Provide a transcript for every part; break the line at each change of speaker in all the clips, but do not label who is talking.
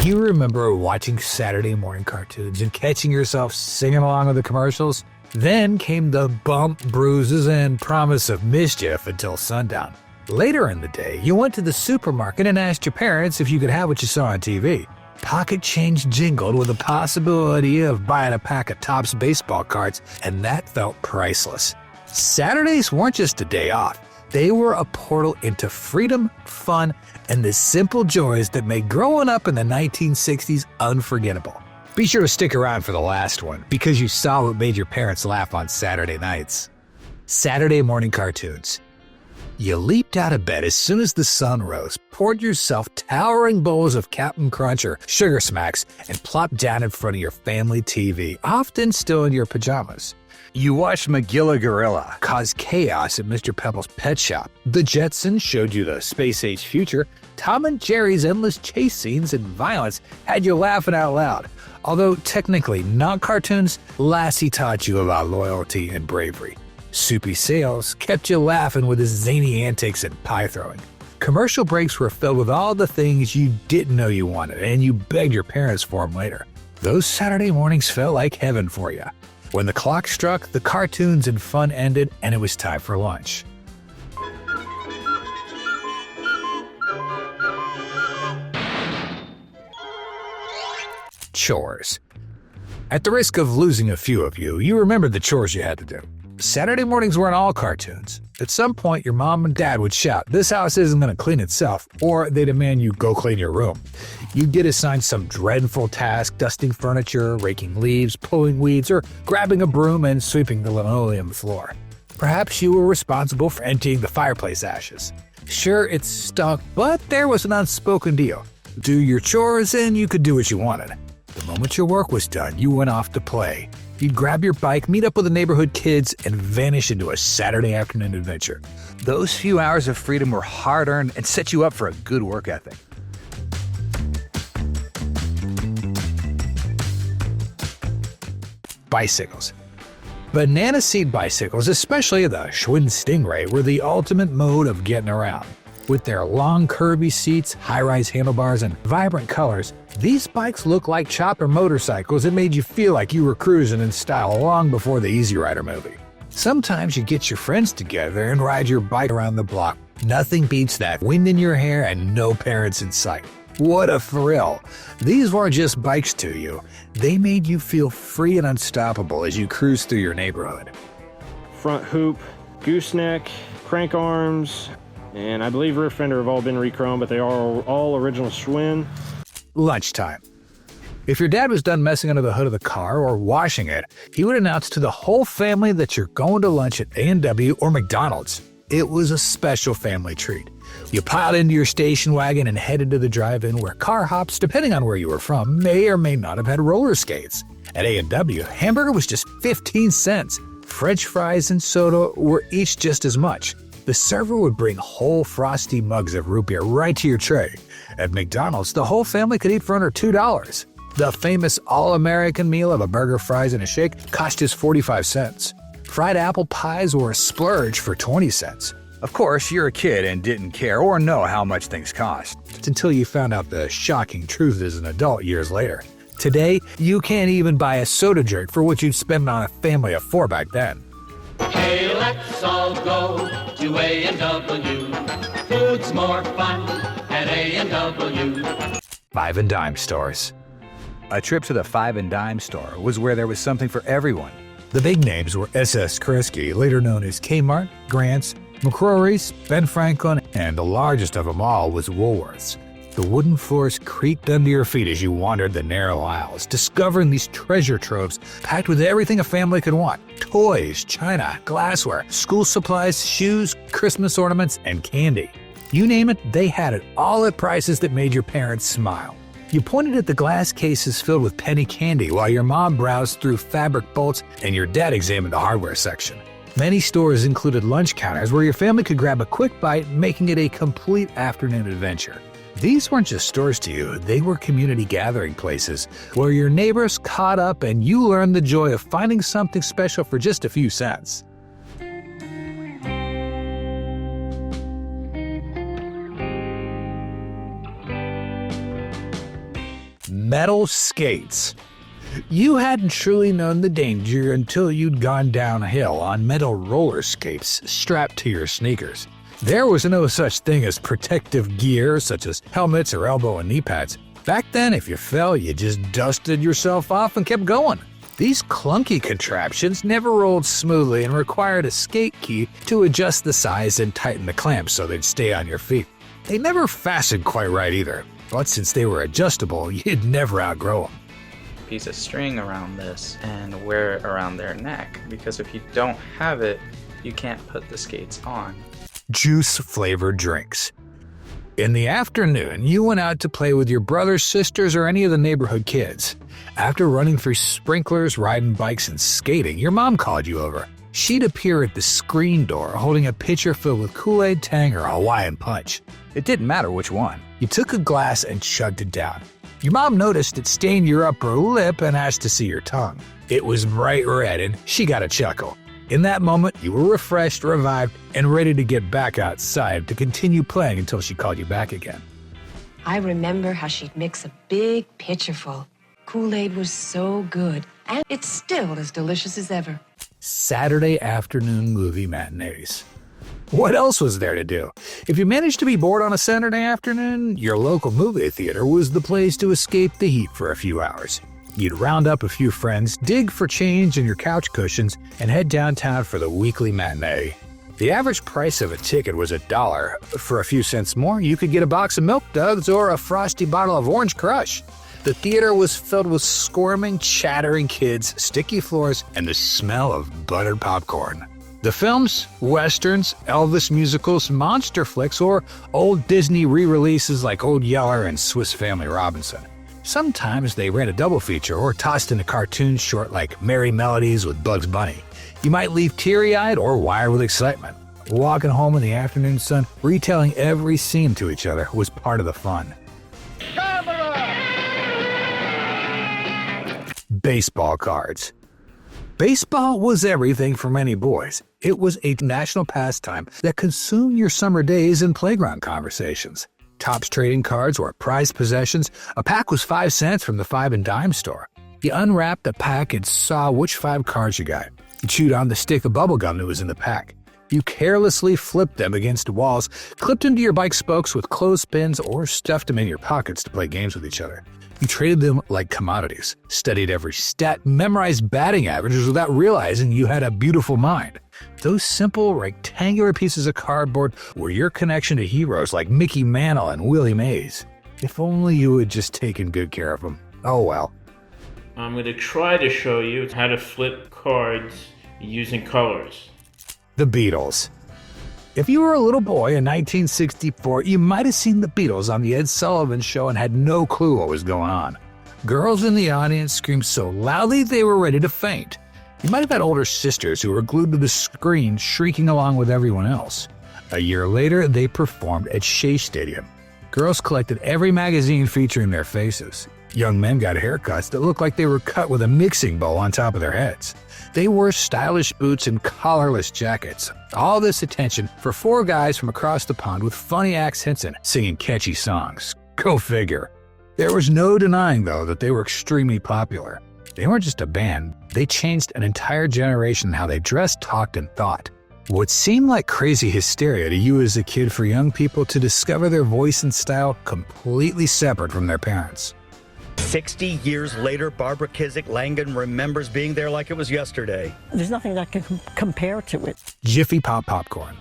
You remember watching Saturday morning cartoons and catching yourself singing along with the commercials? Then came the bump, bruises, and promise of mischief until sundown. Later in the day, you went to the supermarket and asked your parents if you could have what you saw on TV. Pocket change jingled with the possibility of buying a pack of Topps baseball cards, and that felt priceless. Saturdays weren't just a day off. They were a portal into freedom, fun, and the simple joys that made growing up in the 1960s unforgettable. Be sure to stick around for the last one, because you saw what made your parents laugh on Saturday nights. Saturday morning cartoons. You leaped out of bed as soon as the sun rose, poured yourself towering bowls of Captain Crunch or Sugar Smacks, and plopped down in front of your family TV, often still in your pajamas. You watched Magilla Gorilla cause chaos at Mr. Pebble's pet shop. The Jetsons showed you the space-age future. Tom and Jerry's endless chase scenes and violence had you laughing out loud. Although technically not cartoons, Lassie taught you about loyalty and bravery. Soupy Sales kept you laughing with his zany antics and pie throwing. Commercial breaks were filled with all the things you didn't know you wanted, and you begged your parents for them later. Those Saturday mornings felt like heaven for you. When the clock struck, the cartoons and fun ended, and it was time for lunch. Chores. At the risk of losing a few of you, you remembered the chores you had to do. Saturday mornings weren't all cartoons. At some point, your mom and dad would shout, "This house isn't going to clean itself," or they demand you go clean your room. You'd get assigned some dreadful task, dusting furniture, raking leaves, pulling weeds, or grabbing a broom and sweeping the linoleum floor. Perhaps you were responsible for emptying the fireplace ashes. Sure, it stunk, but there was an unspoken deal. Do your chores and you could do what you wanted. The moment your work was done, you went off to play. You'd grab your bike, meet up with the neighborhood kids, and vanish into a Saturday afternoon adventure. Those few hours of freedom were hard-earned and set you up for a good work ethic. Bicycles. Banana seat bicycles, especially the Schwinn Stingray, were the ultimate mode of getting around. With their long, curvy seats, high-rise handlebars, and vibrant colors, these bikes look like chopper motorcycles that made you feel like you were cruising in style long before the Easy Rider movie. Sometimes you get your friends together and ride your bike around the block. Nothing beats that wind in your hair and no parents in sight. What a thrill! These weren't just bikes to you. They made you feel free and unstoppable as you cruised through your neighborhood.
Front hoop, gooseneck, crank arms, and I believe rear fender have all been re-chromed, but they are all original Schwinn.
Lunchtime. If your dad was done messing under the hood of the car or washing it, he would announce to the whole family that you're going to lunch at A&W or McDonald's. It was a special family treat. You piled into your station wagon and headed to the drive-in where car hops, depending on where you were from, may or may not have had roller skates. At A&W, hamburger was just 15 cents. French fries and soda were each just as much. The server would bring whole frosty mugs of root beer right to your tray. At McDonald's, the whole family could eat for under $2. The famous all-American meal of a burger, fries, and a shake cost just 45 cents. Fried apple pies were a splurge for 20 cents. Of course, you're a kid and didn't care or know how much things cost. It's until you found out the shocking truth as an adult years later. Today, you can't even buy a soda drink for what you'd spend on a family of 4 back then.
Hey, let's all go to A&W. Food's more fun at A&W.
Five and dime stores. A trip to the Five and Dime store was where there was something for everyone. The big names were S.S. Kresge, later known as Kmart, Grant's, McCrory's, Ben Franklin, and the largest of them all was Woolworth's. The wooden floors creaked under your feet as you wandered the narrow aisles, discovering these treasure troves packed with everything a family could want. Toys, china, glassware, school supplies, shoes, Christmas ornaments, and candy. You name it, they had it, all at prices that made your parents smile. You pointed at the glass cases filled with penny candy while your mom browsed through fabric bolts and your dad examined the hardware section. Many stores included lunch counters where your family could grab a quick bite, making it a complete afternoon adventure. These weren't just stores to you, they were community gathering places where your neighbors caught up and you learned the joy of finding something special for just a few cents. metal skates. You hadn't truly known the danger until you'd gone down a hill on metal roller skates strapped to your sneakers. There was no such thing as protective gear such as helmets or elbow and knee pads. Back then, if you fell, you just dusted yourself off and kept going. These clunky contraptions never rolled smoothly and required a skate key to adjust the size and tighten the clamps so they'd stay on your feet. They never fastened quite right either, but since they were adjustable, you'd never outgrow them.
Piece of string around this and wear it around their neck, because if you don't have it, you can't put the skates on.
Juice-flavored drinks. In the afternoon, you went out to play with your brothers, sisters, or any of the neighborhood kids. After running through sprinklers, riding bikes, and skating, your mom called you over. She'd appear at the screen door holding a pitcher filled with Kool-Aid, Tang, or Hawaiian Punch. It didn't matter which one. You took a glass and chugged it down. Your mom noticed it stained your upper lip and asked to see your tongue. It was bright red and she got a chuckle. In that moment, you were refreshed, revived, and ready to get back outside to continue playing until she called you back again.
I remember how she'd mix a big pitcher full. Kool-Aid was so good, and it's still as delicious as ever.
Saturday afternoon movie matinees. What else was there to do? If you managed to be bored on a Saturday afternoon, your local movie theater was the place to escape the heat for a few hours. You'd round up a few friends, dig for change in your couch cushions, and head downtown for the weekly matinee. The average price of a ticket was $1. For a few cents more, you could get a box of Milk Duds or a frosty bottle of Orange Crush. The theater was filled with squirming, chattering kids, sticky floors, and the smell of buttered popcorn. The films, westerns, Elvis musicals, monster flicks, or old Disney re-releases like Old Yeller and Swiss Family Robinson. Sometimes they ran a double feature or tossed in a cartoon short like Merry Melodies with Bugs Bunny. You might leave teary-eyed or wired with excitement. Walking home in the afternoon sun, retelling every scene to each other was part of the fun. Baseball cards. Baseball was everything for many boys. It was a national pastime that consumed your summer days in playground conversations. Topps trading cards were prized possessions. A pack was 5 cents from the 5 and dime store. You unwrapped the pack and saw which 5 cards you got. You chewed on the stick of bubble gum that was in the pack. You carelessly flipped them against walls, clipped them to your bike spokes with clothespins, or stuffed them in your pockets to play games with each other. You traded them like commodities, studied every stat, memorized batting averages without realizing you had a beautiful mind. Those simple, rectangular pieces of cardboard were your connection to heroes like Mickey Mantle and Willie Mays. If only you had just taken good care of them. Oh well.
I'm going to try to show you how to flip cards using colors.
The Beatles. If you were a little boy in 1964, you might have seen the Beatles on the Ed Sullivan Show and had no clue what was going on. Girls in the audience screamed so loudly they were ready to faint. You might have had older sisters who were glued to the screen, shrieking along with everyone else. A year later, they performed at Shea Stadium. Girls collected every magazine featuring their faces. Young men got haircuts that looked like they were cut with a mixing bowl on top of their heads. They wore stylish boots and collarless jackets. All this attention for 4 guys from across the pond with funny accents and singing catchy songs. Go figure. There was no denying, though, that they were extremely popular. They weren't just a band. They changed an entire generation how they dressed, talked, and thought. What seemed like crazy hysteria to you as a kid for young people to discover their voice and style completely separate from their parents.
60 years later, Barbara Kizik-Langen remembers being there like it was yesterday.
There's nothing that can compare to it.
Jiffy Pop Popcorn.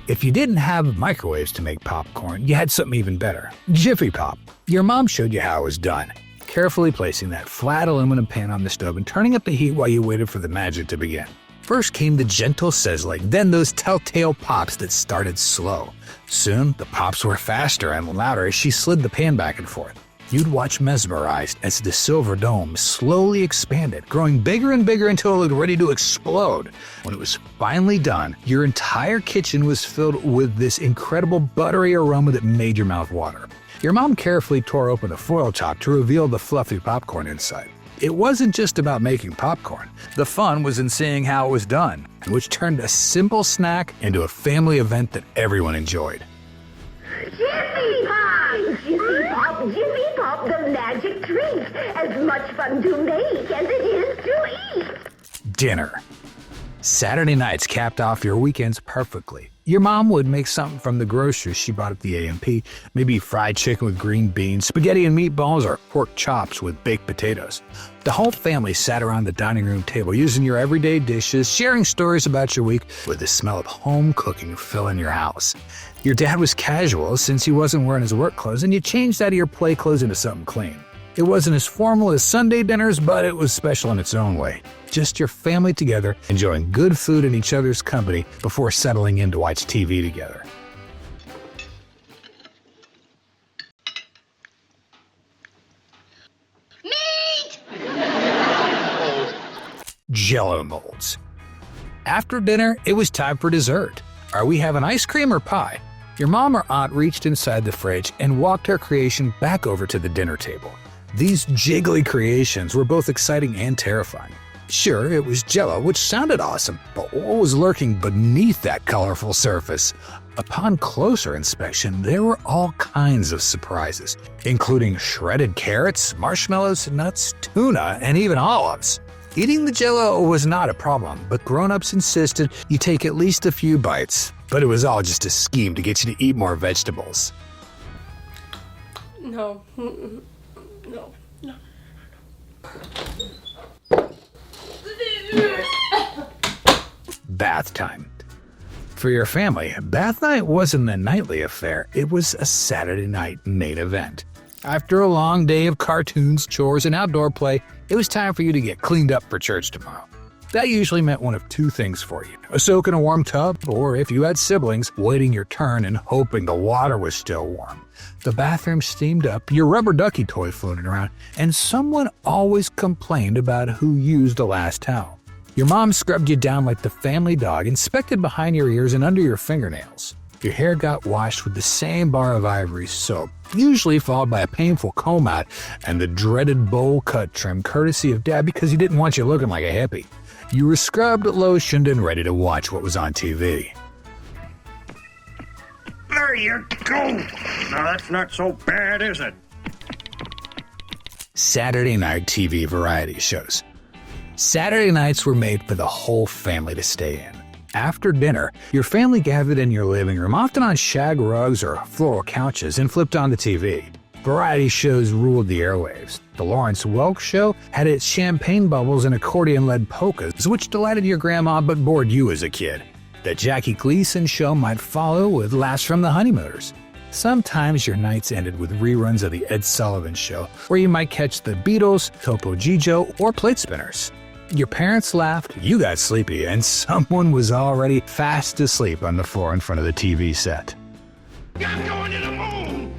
If you didn't have microwaves to make popcorn, you had something even better. Jiffy Pop. Your mom showed you how it was done. Carefully placing that flat aluminum pan on the stove and turning up the heat while you waited for the magic to begin. First came the gentle sizzling, then those telltale pops that started slow. Soon, the pops were faster and louder as she slid the pan back and forth. You'd watch mesmerized as the silver dome slowly expanded, growing bigger and bigger until it looked ready to explode. When it was finally done, your entire kitchen was filled with this incredible buttery aroma that made your mouth water. Your mom carefully tore open the foil top to reveal the fluffy popcorn inside. It wasn't just about making popcorn. The fun was in seeing how it was done, which turned a simple snack into a family event that everyone enjoyed.
Jiffy Pop! Jiffy Pop, Jiffy Pop, the magic perfect treat. As much fun to make as it is to eat.
Dinner. Saturday nights capped off your weekends perfectly. Your mom would make something from the groceries she bought at the A&P, maybe fried chicken with green beans, spaghetti and meatballs, or pork chops with baked potatoes. The whole family sat around the dining room table using your everyday dishes, sharing stories about your week with the smell of home cooking filling your house. Your dad was casual since he wasn't wearing his work clothes, and you changed out of your play clothes into something clean. It wasn't as formal as Sunday dinners, but it was special in its own way. Just your family together, enjoying good food in each other's company before settling in to watch TV together.
Meat!
Jell-O Molds. After dinner, it was time for dessert. Are we having ice cream or pie? Your mom or aunt reached inside the fridge and walked her creation back over to the dinner table. These jiggly creations were both exciting and terrifying. Sure, it was Jell-O, which sounded awesome, but what was lurking beneath that colorful surface? Upon closer inspection, there were all kinds of surprises, including shredded carrots, marshmallows, nuts, tuna, and even olives. Eating the Jell-O was not a problem, but grown-ups insisted you take at least a few bites. But it was all just a scheme to get you to eat more vegetables.
No. No. No.
Bath time. For your family, bath night wasn't a nightly affair, it was a Saturday night main event. After a long day of cartoons, chores, and outdoor play, it was time for you to get cleaned up for church tomorrow. That usually meant one of two things for you: a soak in a warm tub, or if you had siblings, waiting your turn and hoping the water was still warm. The bathroom steamed up, your rubber ducky toy floated around, and someone always complained about who used the last towel. Your mom scrubbed you down like the family dog, inspected behind your ears and under your fingernails. Your hair got washed with the same bar of ivory soap, usually followed by a painful comb out and the dreaded bowl cut trim courtesy of Dad because he didn't want you looking like a hippie. You were scrubbed, lotioned, and ready to watch what was on TV.
There you go. Now that's not so bad, is it?
Saturday night TV variety shows. Saturday nights were made for the whole family to stay in. After dinner, your family gathered in your living room, often on shag rugs or floral couches, and flipped on the TV. Variety shows ruled the airwaves. The Lawrence Welk Show had its champagne bubbles and accordion-led polkas, which delighted your grandma but bored you as a kid. The Jackie Gleason Show might follow with Laughs from the Honeymooners. Sometimes your nights ended with reruns of The Ed Sullivan Show, where you might catch the Beatles, Topo Gigio, or Plate Spinners. Your parents laughed, you got sleepy, and someone was already fast asleep on the floor in front of the TV set.
I'm going to the moon!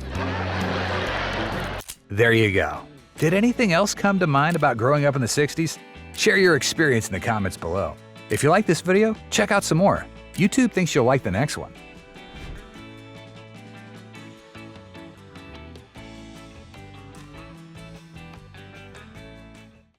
There you go. Did anything else come to mind about growing up in the 60s? Share your experience in the comments below. If you like this video, check out some more. YouTube thinks you'll like the next one.